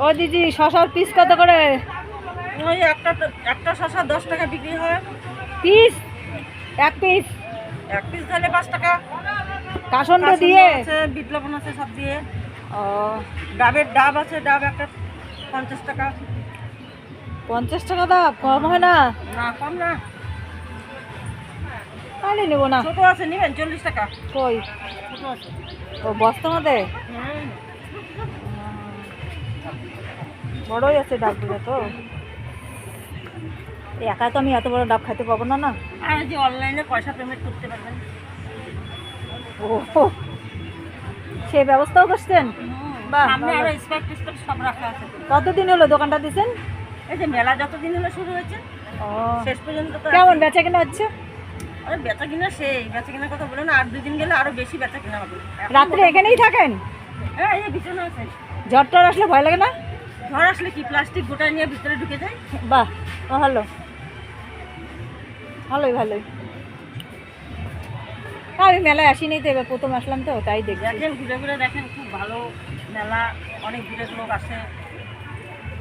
ও দিদি শশার পিস কত করে? ওই একটা শশা 10 টাকা বিক্রি হয়। পিস? এক পিস? এক পিস ধরলে 5 টাকা। কাসন্দ দিয়ে আছে, বিট লবণ আছে, সব দিয়ে। ও ডাব আছে, ডাব একটা 50 টাকা। 50 টাকা দাম? কম হয় না? না, কম না। তাহলে নেবো না। ছোট আছে, নেবেন 40 টাকা। কই? ছোট আছে। ও বস্তা মধ্যে? হুম। বড়ই আছে ডাবগুলো তো। একা তো আমি এত বড় ডাব খাইতে পাবো না না। আর যে অনলাইনে পয়সা পেমেন্ট করতে পারবেন। ও সেই ব্যবস্থাও করছেন? বাহ, সামনে ভালো। আরো স্পাইট টিস্পাইট সব রাখা আছে। কতদিন হলো দোকানটা দিছেন? এই যে মেলা যতদিন হলো শুরু হয়েছে ও শেষ পর্যন্ত তো কেমন আছেই। বেচা কেনা হচ্ছে? আরে বেচা কিনা বেচা কিনার কথা বলে না, আর 2 দিন গেলে আরো বেশি বেচা কিনা হবে। এখন রাত্রে এখানেই থাকেন? হ্যাঁ, এই বিছানা আছে। ঝড় টর আসলে ভয় লাগে না? ঝড় আসলে কি প্লাস্টিক গোটা নিয়ে ভিতরে ঢুকে যায়? বাহ, ভালো ভালোই ভালোই। আমি মেলায় আসিনি তো, এবার প্রথম আসলাম তো তাই দেখছি। দেখেন, ঘুরে ঘুরে দেখেন, খুব ভালো মেলা, অনেক দূরের লোক আসে।